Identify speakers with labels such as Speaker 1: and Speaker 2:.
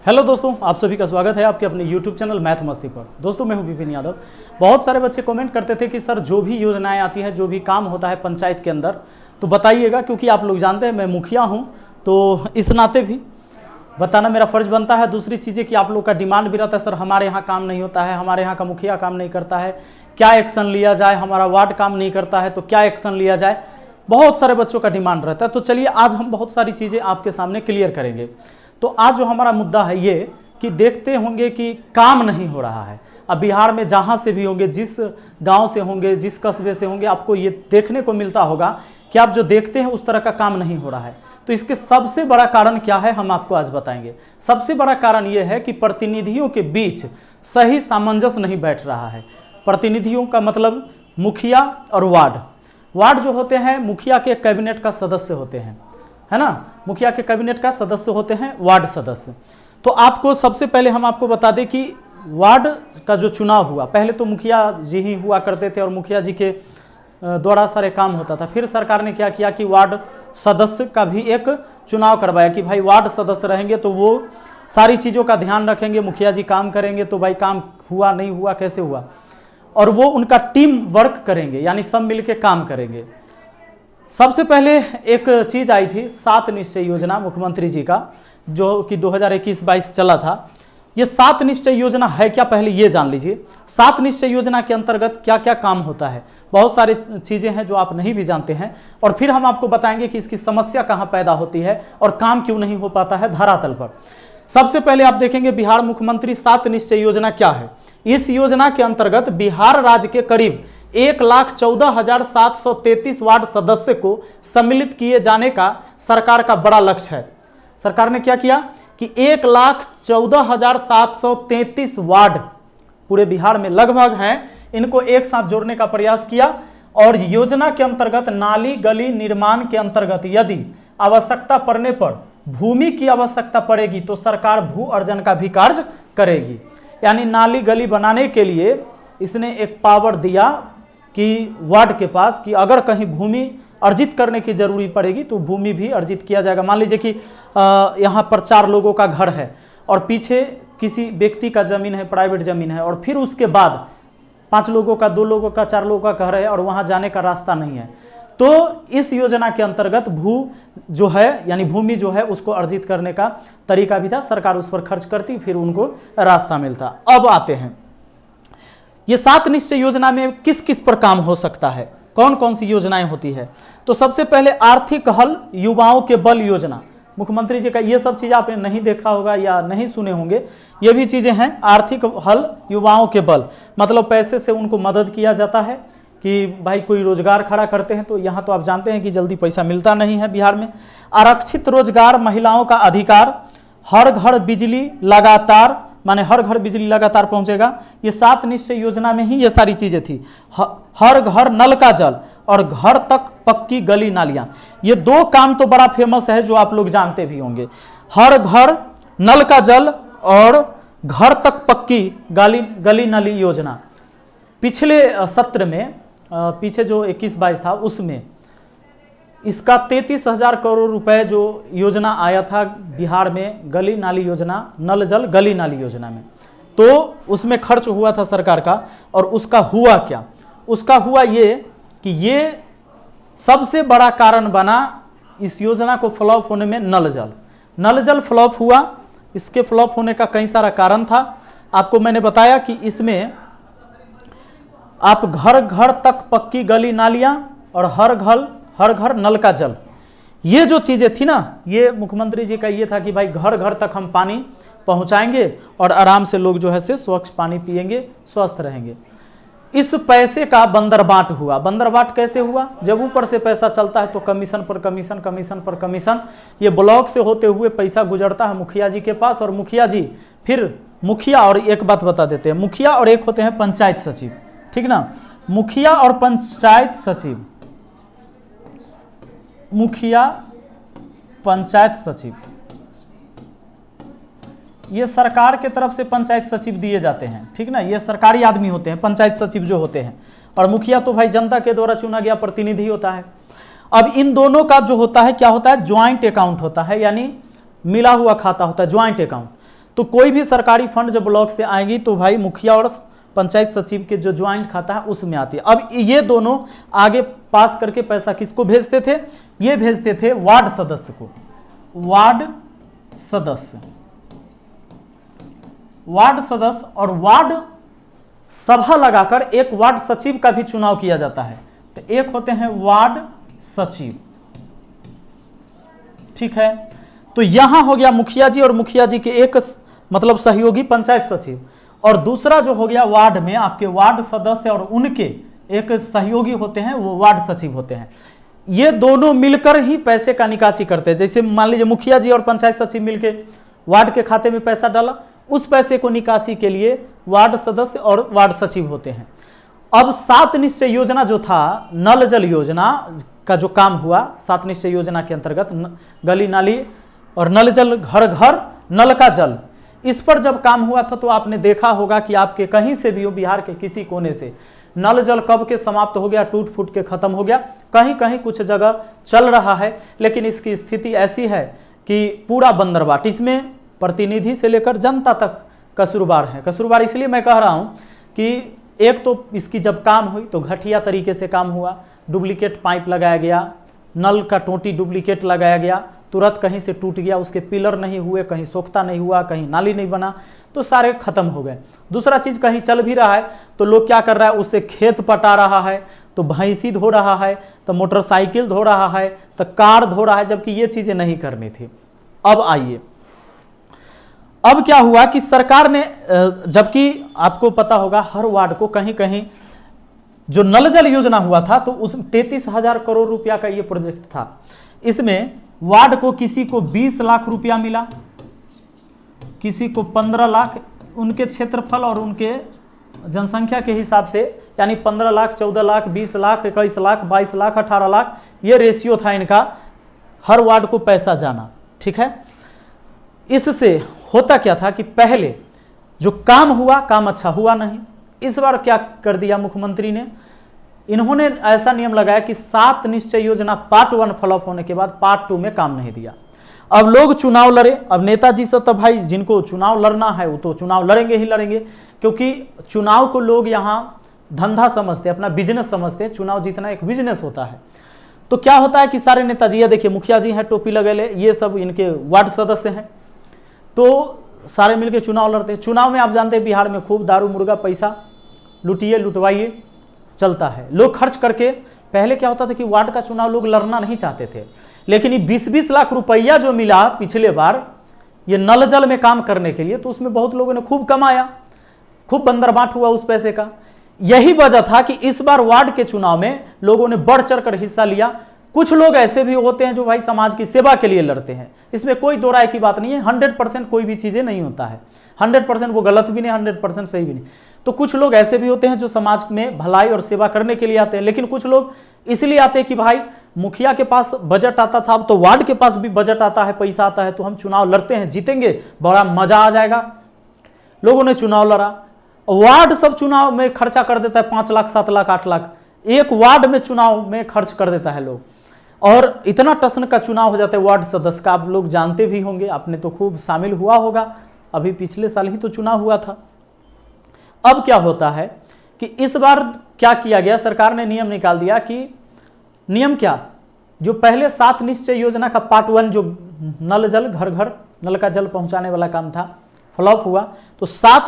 Speaker 1: Hello दोस्तों, आप सभी का स्वागत है आपके अपने YouTube चैनल मैथ मस्ती पर। दोस्तों मैं हूं विपिन यादव। बहुत सारे बच्चे कमेंट करते थे कि सर जो भी योजनाएं आती हैं, जो भी काम होता है पंचायत के अंदर तो बताइएगा, क्योंकि आप लोग जानते हैं मैं मुखिया हूं, तो इस नाते भी बताना मेरा फ़र्ज़ बनता है। दूसरी चीज़ें कि आप लोग का डिमांड भी रहता है, सर हमारे यहाँ काम नहीं होता है, हमारे यहाँ का मुखिया काम नहीं करता है, क्या एक्शन लिया जाए, हमारा वार्ड काम नहीं करता है तो क्या एक्शन लिया जाए। बहुत सारे बच्चों का डिमांड रहता है। तो चलिए आज हम बहुत सारी चीज़ें आपके सामने क्लियर करेंगे। तो आज जो हमारा मुद्दा है ये कि देखते होंगे कि काम नहीं हो रहा है। अब बिहार में जहाँ से भी होंगे, जिस गांव से होंगे, जिस कस्बे से होंगे, आपको ये देखने को मिलता होगा कि आप जो देखते हैं उस तरह का काम नहीं हो रहा है। तो इसके सबसे बड़ा कारण क्या है हम आपको आज बताएंगे। सबसे बड़ा कारण ये है कि प्रतिनिधियों के बीच सही सामंजस्य नहीं बैठ रहा है। प्रतिनिधियों का मतलब मुखिया और वार्ड जो होते हैं मुखिया के कैबिनेट का सदस्य होते हैं, है ना। मुखिया के कैबिनेट का सदस्य होते हैं वार्ड सदस्य। तो आपको सबसे पहले हम आपको बता दें कि वार्ड का जो चुनाव हुआ, पहले तो मुखिया जी ही हुआ करते थे और मुखिया जी के द्वारा सारे काम होता था। फिर सरकार ने क्या किया कि वार्ड सदस्य का भी एक चुनाव करवाया कि भाई वार्ड सदस्य रहेंगे तो वो सारी चीज़ों का ध्यान रखेंगे, मुखिया जी काम करेंगे तो भाई काम हुआ नहीं हुआ कैसे हुआ, और वो उनका टीम वर्क करेंगे, यानी सब मिल के काम करेंगे। सबसे पहले एक चीज़ आई थी 7 निश्चय योजना मुख्यमंत्री जी का, जो कि 2021-22 चला था। ये 7 निश्चय योजना है क्या, पहले ये जान लीजिए। 7 निश्चय योजना के अंतर्गत क्या क्या काम होता है। बहुत सारी चीज़ें हैं जो आप नहीं भी जानते हैं, और फिर हम आपको बताएंगे कि इसकी समस्या कहाँ पैदा होती है और काम क्यों नहीं हो पाता है धरातल पर। सबसे पहले आप देखेंगे बिहार मुख्यमंत्री 7 निश्चय योजना क्या है। इस योजना के अंतर्गत बिहार राज्य के करीब 1,14,733 वार्ड सदस्य को सम्मिलित किए जाने का सरकार का बड़ा लक्ष्य है। सरकार ने क्या किया कि 1,14,733 वार्ड पूरे बिहार में लगभग हैं, इनको एक साथ जोड़ने का प्रयास किया। और योजना के अंतर्गत नाली गली निर्माण के अंतर्गत यदि आवश्यकता पड़ने पर भूमि की आवश्यकता पड़ेगी तो सरकार भू अर्जन का भी कार्य करेगी। यानी नाली गली बनाने के लिए इसने एक पावर दिया कि वार्ड के पास कि अगर कहीं भूमि अर्जित करने की जरूरी पड़ेगी तो भूमि भी अर्जित किया जाएगा। मान लीजिए कि यहाँ पर 4 लोगों का घर है और पीछे किसी व्यक्ति का जमीन है, प्राइवेट जमीन है, और फिर उसके बाद 5 लोगों का, 2 लोगों का, 4 लोगों का घर है और वहाँ जाने का रास्ता नहीं है, तो इस योजना के अंतर्गत भू जो है यानी भूमि जो है उसको अर्जित करने का तरीका भी था। सरकार उस पर खर्च करती, फिर उनको रास्ता मिलता। अब आते हैं ये 7 निश्चय योजना में किस किस पर काम हो सकता है, कौन कौन सी योजनाएं होती है। तो सबसे पहले आर्थिक हल युवाओं के बल योजना, मुख्यमंत्री जी का ये सब चीज़ आपने नहीं देखा होगा या नहीं सुने होंगे, ये भी चीज़ें हैं। आर्थिक हल युवाओं के बल मतलब पैसे से उनको मदद किया जाता है कि भाई कोई रोजगार खड़ा करते हैं, तो यहाँ तो आप जानते हैं कि जल्दी पैसा मिलता नहीं है बिहार में। आरक्षित रोजगार, महिलाओं का अधिकार, हर घर बिजली लगातार, माने हर घर बिजली लगातार पहुंचेगा। ये 7 निश्चय योजना में ही ये सारी चीजें थी। हर घर नल का जल और घर तक पक्की गली नालियां, ये 2 काम तो बड़ा फेमस है जो आप लोग जानते भी होंगे। हर घर नल का जल और घर तक पक्की गली नाली योजना। पिछले सत्र में पीछे जो 21-22 था उसमें इसका 33,000 करोड़ रुपए जो योजना आया था बिहार में, गली नाली योजना, नल जल गली नाली योजना में, तो उसमें खर्च हुआ था सरकार का। और उसका हुआ क्या, उसका हुआ ये कि ये सबसे बड़ा कारण बना इस योजना को फ्लॉप होने में नल जल फ्लॉप हुआ। इसके फ्लॉप होने का कई सारा कारण था। आपको मैंने बताया कि इसमें आप घर घर तक पक्की गली नालियां और हर घर नल का जल, ये जो चीज़ें थी ना, ये मुख्यमंत्री जी का ये था कि भाई घर घर तक हम पानी पहुंचाएंगे और आराम से लोग जो है से स्वच्छ पानी पिएंगे, स्वस्थ रहेंगे। इस पैसे का बंदरबाट हुआ। बंदरबाट कैसे हुआ, जब ऊपर से पैसा चलता है तो कमीशन पर कमीशन, कमीशन पर कमीशन, ये ब्लॉक से होते हुए पैसा गुजरता है मुखिया जी के पास, और मुखिया जी फिर मुखिया, और एक बात बता देते हैं, मुखिया और एक होते हैं पंचायत सचिव, ठीक ना। मुखिया और पंचायत सचिव, मुखिया पंचायत सचिव, ये सरकार के तरफ से पंचायत सचिव दिए जाते हैं, ठीक ना। ये सरकारी आदमी होते हैं पंचायत सचिव जो होते हैं, और मुखिया तो भाई जनता के द्वारा चुना गया प्रतिनिधि होता है। अब इन दोनों का जो होता है क्या होता है, ज्वाइंट अकाउंट होता है, यानी मिला हुआ खाता होता है, ज्वाइंट अकाउंट। तो कोई भी सरकारी फंड जब ब्लॉक से आएगी तो भाई मुखिया और पंचायत सचिव के जो ज्वाइंट खाता है उसमें आती है। अब ये दोनों आगे पास करके पैसा किसको भेजते थे? ये भेजते थे वार्ड सदस्य को। वार्ड सदस्य और वार्ड सभा लगाकर एक वार्ड सचिव का भी चुनाव किया जाता है। तो एक होते हैं वार्ड सचिव, ठीक है। तो यहां हो गया मुखिया जी और मुखिया जी के एक मतलब सहयोगी पंचायत सचिव, और दूसरा जो हो गया वार्ड में आपके वार्ड सदस्य और उनके एक सहयोगी होते हैं, वो वार्ड सचिव होते हैं। ये दोनों मिलकर ही पैसे का निकासी करते हैं। जैसे मान लीजिए मुखिया जी और पंचायत सचिव मिलकर वार्ड के खाते में पैसा डाला, उस पैसे को निकासी के लिए वार्ड सदस्य और वार्ड सचिव होते हैं। अब 7 निश्चय योजना जो था, नल जल योजना का जो काम हुआ, 7 निश्चय योजना के अंतर्गत गली नाली और नल जल, घर घर नल का जल, इस पर जब काम हुआ था तो आपने देखा होगा कि आपके कहीं से भी हो, बिहार के किसी कोने से नल जल कब के समाप्त हो गया, टूट फूट के खत्म हो गया। कहीं कहीं कुछ जगह चल रहा है, लेकिन इसकी स्थिति ऐसी है कि पूरा बंदरबाट, इसमें प्रतिनिधि से लेकर जनता तक कसूरवार है। कसूरवार इसलिए मैं कह रहा हूं कि एक तो इसकी जब काम हुई तो घटिया तरीके से काम हुआ, डुप्लीकेट पाइप लगाया गया, नल का टोटी डुप्लीकेट लगाया गया, तुरंत कहीं से टूट गया, उसके पिलर नहीं हुए, कहीं सोख्ता नहीं हुआ, कहीं नाली नहीं बना, तो सारे खत्म हो गए। दूसरा चीज़, कहीं चल भी रहा है तो लोग क्या कर रहा है, उससे खेत पटा रहा है, तो भैंसी धो रहा है, तो मोटरसाइकिल धो रहा है, तो कार धो रहा है, जबकि ये चीज़ें नहीं करनी थी। अब आइए, अब क्या हुआ कि सरकार ने, जबकि आपको पता होगा हर वार्ड को कहीं कहीं जो नल जल योजना हुआ था तो उस 33,000 करोड़ रुपया का ये प्रोजेक्ट था। इसमें वार्ड को किसी को 20 लाख रुपया मिला, किसी को 15 लाख, उनके क्षेत्रफल और उनके जनसंख्या के हिसाब से, यानी 15 लाख, 14 लाख, 20 लाख, 21 लाख, 22 लाख, 18 लाख, ये रेशियो था इनका, हर वार्ड को पैसा जाना, ठीक है। इससे होता क्या था कि पहले जो काम हुआ, काम अच्छा हुआ नहीं। इस बार क्या कर दिया मुख्यमंत्री ने, इन्होंने ऐसा नियम लगाया कि 7 निश्चय योजना पार्ट 1 फ्लॉप होने के बाद पार्ट 2 में काम नहीं दिया। अब लोग चुनाव लड़े, अब नेताजी से तो भाई जिनको चुनाव लड़ना है वो तो चुनाव लड़ेंगे ही लड़ेंगे, क्योंकि चुनाव को लोग यहाँ धंधा समझते हैं, अपना बिजनेस समझते हैं। चुनाव जीतना एक बिजनेस होता है। तो क्या होता है कि सारे नेताजी, ये देखिए मुखिया जी हैं टोपी लगे, ये सब इनके वार्ड सदस्य हैं, तो सारे मिलकर चुनाव लड़ते हैं। चुनाव में आप जानते हैं बिहार में खूब दारू मुर्गा पैसा लुटिए लुटवाइए चलता है, लोग खर्च करके। पहले क्या होता था कि वार्ड का चुनाव लोग लड़ना नहीं चाहते थे, लेकिन ये 20-20 लाख रुपया जो मिला पिछले बार ये नल जल में काम करने के लिए, तो उसमें बहुत लोगों ने खूब कमाया, खूब बंदरबाट हुआ उस पैसे का। यही वजह था कि इस बार वार्ड के चुनाव में लोगों ने बढ़ चढ़ कर हिस्सा लिया। कुछ लोग ऐसे भी होते हैं जो भाई समाज की सेवा के लिए लड़ते हैं, इसमें कोई दो राय की बात नहीं है। 100% कोई भी चीजें नहीं होता है, 100% वो गलत भी नहीं, 100% सही भी नहीं। तो कुछ लोग ऐसे भी होते हैं जो समाज में भलाई और सेवा करने के लिए आते हैं, लेकिन कुछ लोग इसलिए आते हैं कि भाई मुखिया के पास बजट आता था, अब तो वार्ड के पास भी बजट आता है, पैसा आता है, तो हम चुनाव लड़ते हैं, जीतेंगे, बड़ा मजा आ जाएगा। लोगों ने चुनाव लड़ा, वार्ड सब चुनाव में खर्चा कर देता है, 5 लाख 7 लाख 8 लाख एक वार्ड में चुनाव में खर्च कर देता है लोग, और इतना टसन का चुनाव हो जाता है वार्ड सदस्य का। आप लोग जानते भी होंगे, आपने तो खूब शामिल हुआ होगा, अभी पिछले साल ही तो चुनाव हुआ था। अब क्या होता है कि इस बार क्या किया गया, सरकार ने नियम निकाल दिया कि नियम क्या, जो पहले 7 निश्चय योजना का पार्ट 1 जो नल जल, घर घर नल का जल पहुंचाने वाला काम था, फ्लॉप हुआ, तो 7